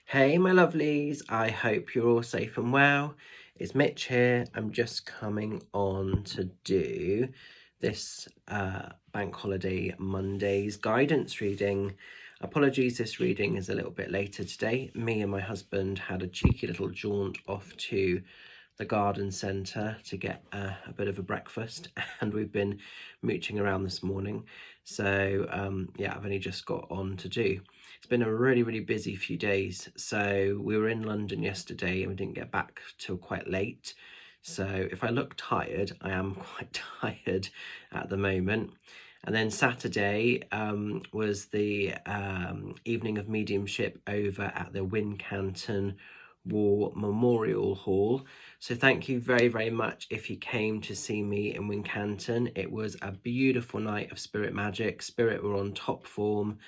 Hey my lovelies, I hope you're all safe and well. It's Mitch here. I'm just coming on to do this Bank Holiday Monday's guidance reading. Apologies, this reading is a little bit later today. Me and my husband had a cheeky little jaunt off to the garden centre to get a bit of a breakfast, and we've been mooching around this morning. So yeah, I've only just got on to do. It's been a really busy few days. So we were in London yesterday and we didn't get back till quite late. So if I look tired, I am quite tired at the moment. And then Saturday was the evening of mediumship over at the Wincanton War Memorial Hall. So thank you very much if you came to see me in Wincanton. It was a beautiful night of spirit magic. Spirit were on top form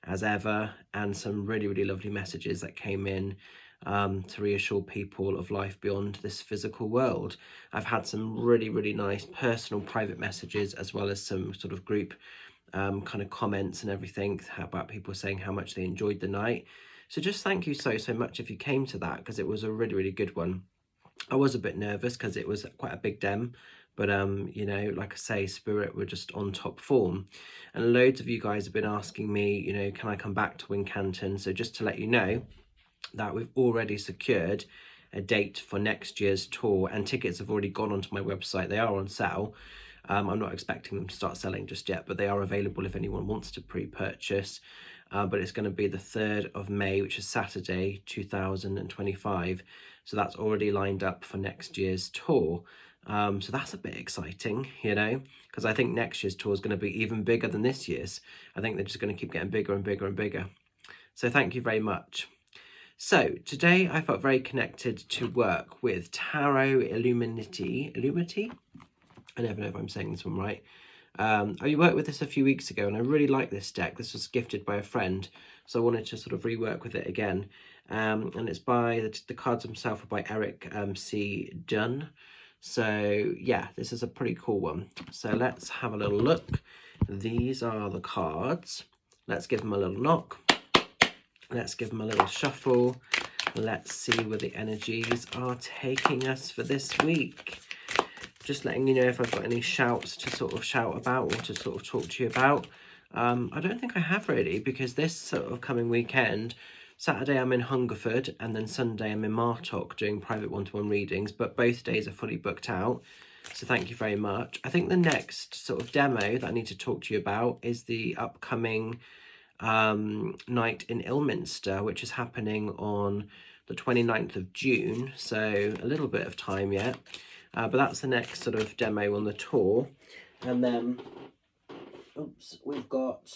as ever, and some really lovely messages that came in to reassure people of life beyond this physical world. I've had some really nice personal private messages, as well as some sort of group kind of comments and everything about people saying how much they enjoyed the night. So just thank you so much if you came to that, because it was a really good one. I was a bit nervous because it was quite a big dem, but you know, like I say, spirit were just on top form. And loads of you guys have been asking me, you know, can I come back to Wincanton? So just to let you know that we've already secured a date for next year's tour, and tickets have already gone onto my website. They are on sale. I'm not expecting them to start selling just yet, but they are available if anyone wants to pre-purchase. But it's going to be the 3rd of May, which is Saturday 2025. So that's already lined up for next year's tour. So that's a bit exciting, you know, because I think next year's tour is going to be even bigger than this year's. I think they're just going to keep getting bigger and bigger. So thank you very much. So today I felt very connected to work with Tarot Illuminati. I never know if I'm saying this one right. I worked with this a few weeks ago and I really like this deck. This was gifted by a friend, so I wanted to sort of rework with it again. And it's by, the cards themselves are by Eric C. Dunn. So yeah, this is a pretty cool one. So let's have a little look. These are the cards. Let's give them a little knock. Let's give them a little shuffle. Let's see where the energies are taking us for this week. Just letting you know if I've got any shouts to sort of shout about or to sort of talk to you about. I don't think I have really, because this sort of coming weekend, Saturday I'm in Hungerford and then Sunday I'm in Martok doing private one-to-one readings, but both days are fully booked out. So thank you very much. I think the next sort of demo that I need to talk to you about is the upcoming night in Ilminster, which is happening on the 29th of June. So a little bit of time yet. But that's the next sort of demo on the tour. And then, oops, we've got,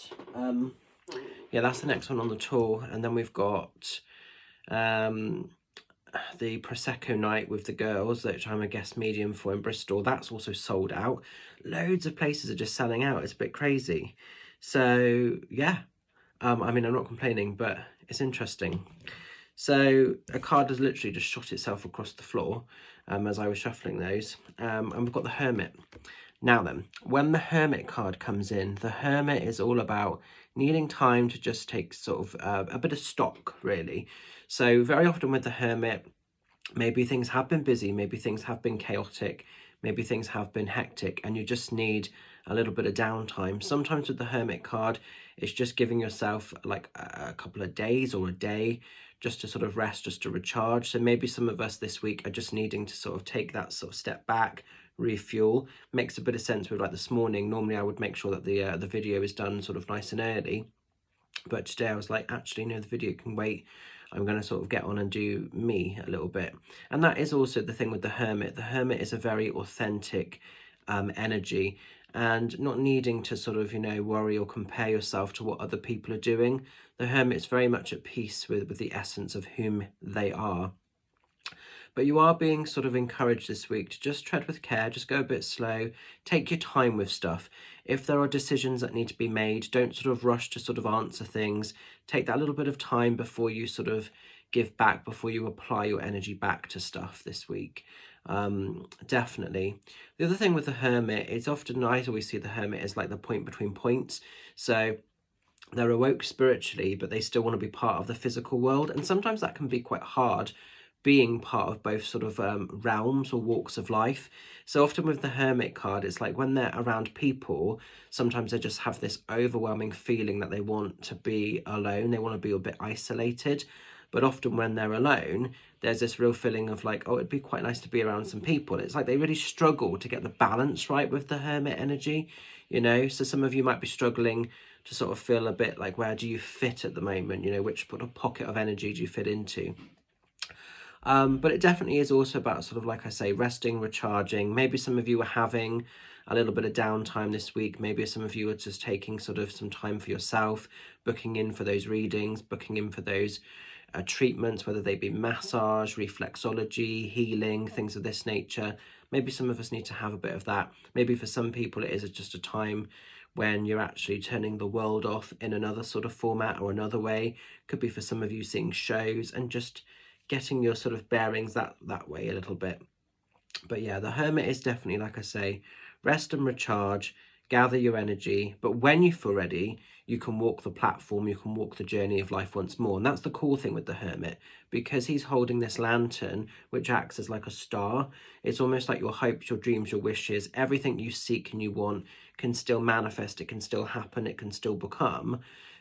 yeah, that's the next one on the tour. And then we've got the Prosecco night with the girls, which I'm a guest medium for in Bristol. That's also sold out. Loads of places are just selling out. It's a bit crazy. So, yeah, I mean, I'm not complaining, but it's interesting. So a card has literally just shot itself across the floor as I was shuffling those. And we've got the Hermit. Now then, when the Hermit card comes in, the Hermit is all about needing time to just take sort of a bit of stock, really. So very often with the Hermit, maybe things have been busy, maybe things have been chaotic, maybe things have been hectic, and you just need a little bit of downtime. Sometimes with the Hermit card, it's just giving yourself like a couple of days or a day just to sort of rest, just to recharge. So maybe some of us this week are just needing to sort of take that sort of step back, refuel. Makes a bit of sense with like this morning. Normally I would make sure that the video is done sort of nice and early, but today I was like, actually no, the video can wait. I'm going to sort of get on and do me a little bit. And that is also the thing with the Hermit. The Hermit is a very authentic energy, and not needing to sort of, you know, worry or compare yourself to what other people are doing. The Hermit's very much at peace with the essence of whom they are. But you are being sort of encouraged this week to just tread with care, just go a bit slow, take your time with stuff. If there are decisions that need to be made, don't sort of rush to sort of answer things. Take that little bit of time before you sort of give back, before you apply your energy back to stuff this week. Definitely. The other thing with the Hermit, it's often, I always see the Hermit as like the point between points. So They're awoke spiritually, but they still want to be part of the physical world. And sometimes that can be quite hard, being part of both sort of realms or walks of life. So often with the Hermit card, it's like when they're around people, sometimes they just have this overwhelming feeling that they want to be alone. They want to be a bit isolated. But often when they're alone, there's this real feeling of like, oh, it'd be quite nice to be around some people. It's like they really struggle to get the balance right with the Hermit energy, you know? So some of you might be struggling to sort of feel a bit like, where do you fit at the moment? You know, which sort of pocket of energy do you fit into? But it definitely is also about sort of, like I say, resting, recharging. Maybe some of you are having a little bit of downtime this week. Maybe some of you are just taking sort of some time for yourself, booking in for those readings, booking in for those treatments, whether they be massage, reflexology, healing, things of this nature. Maybe some of us need to have a bit of that. Maybe for some people it is just a time when you're actually turning the world off in another sort of format or another way. Could be for some of you seeing shows and just getting your sort of bearings that way a little bit. But yeah, the Hermit is definitely, like I say, rest and recharge, gather your energy. But when you feel ready, you can walk the platform, you can walk the journey of life once more. And that's the cool thing with the Hermit, because he's holding this lantern, which acts as like a star. It's almost like your hopes, your dreams, your wishes, everything you seek and you want can still manifest, it can still happen, it can still become.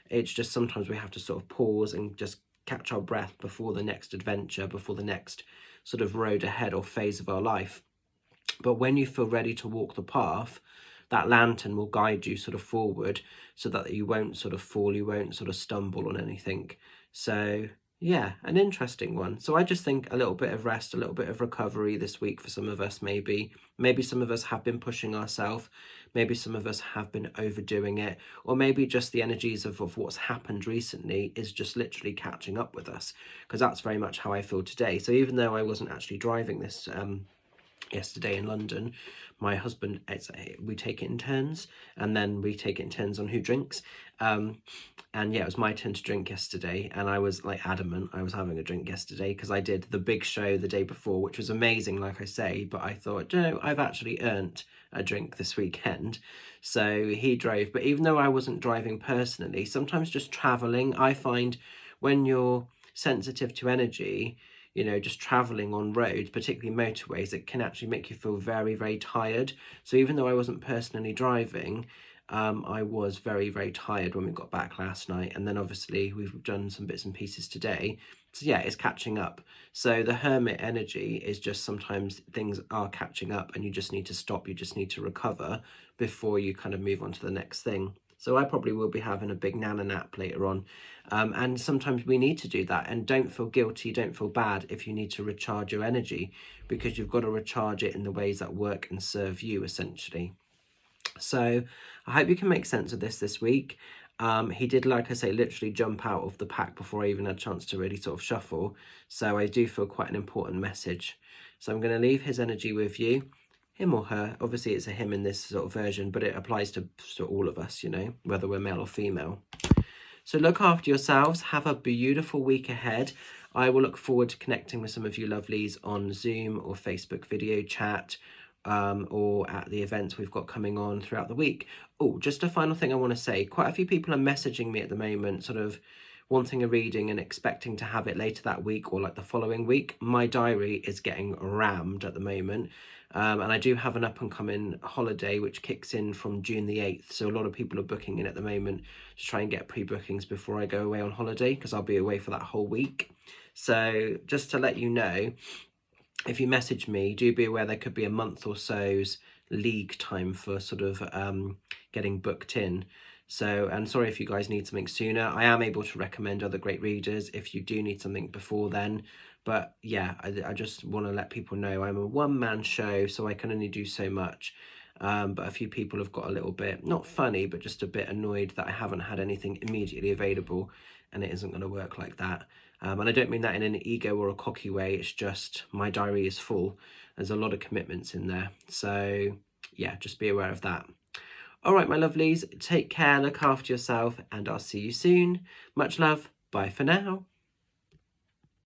It's just sometimes we have to sort of pause and just catch our breath before the next adventure, before the next sort of road ahead or phase of our life. But when you feel ready to walk the path, that lantern will guide you sort of forward so that you won't sort of fall, you won't sort of stumble on anything. So yeah, an interesting one. So I just think a little bit of rest, a little bit of recovery this week for some of us, maybe some of us have been pushing ourselves, maybe some of us have been overdoing it, or maybe just the energies of what's happened recently is just literally catching up with us, because that's very much how I feel today. So even though I wasn't actually driving this yesterday in London, my husband, we take it in turns, and then we take it in turns on who drinks. And yeah, it was my turn to drink yesterday, and I was like adamant I was having a drink yesterday because I did the big show the day before, which was amazing, like I say, but I thought, you know, I've actually earned a drink this weekend. So he drove, but even though I wasn't driving personally, sometimes just traveling, I find when you're sensitive to energy, you know, just traveling on roads, particularly motorways, it can actually make you feel very, very tired. So even though I wasn't personally driving, I was very, very tired when we got back last night. And then obviously we've done some bits and pieces today. So yeah, it's catching up. So the Hermit energy is just sometimes things are catching up and you just need to stop, you just need to recover before you kind of move on to the next thing. So I probably will be having a big nana nap later on. And sometimes we need to do that. And don't feel guilty, don't feel bad if you need to recharge your energy, because you've got to recharge it in the ways that work and serve you, essentially. So I hope you can make sense of this week. He did, like I say, literally jump out of the pack before I even had a chance to really sort of shuffle. So I do feel quite an important message. So I'm going to leave his energy with you. Him or her, obviously it's a him in this sort of version, but it applies to all of us, you know, whether we're male or female. So look after yourselves, have a beautiful week ahead. I will look forward to connecting with some of you lovelies on Zoom or Facebook video chat, or at the events we've got coming on throughout the week. Oh, just a final thing I want to say, quite a few people are messaging me at the moment, sort of wanting a reading and expecting to have it later that week or like the following week. My diary is getting rammed at the moment. And I do have an up and coming holiday which kicks in from June the 8th. So a lot of people are booking in at the moment to try and get pre-bookings before I go away on holiday, because I'll be away for that whole week. So just to let you know, if you message me, do be aware there could be a month or so's league time for sort of getting booked in. So, and sorry if you guys need something sooner. I am able to recommend other great readers if you do need something before then. But yeah, I just want to let people know I'm a one-man show, so I can only do so much. But a few people have got a little bit, not funny, but just a bit annoyed that I haven't had anything immediately available, and it isn't going to work like that. And I don't mean that in an ego or a cocky way, it's just my diary is full. There's a lot of commitments in there. So yeah, just be aware of that. All right, my lovelies, take care, look after yourself, and I'll see you soon. Much love. Bye for now.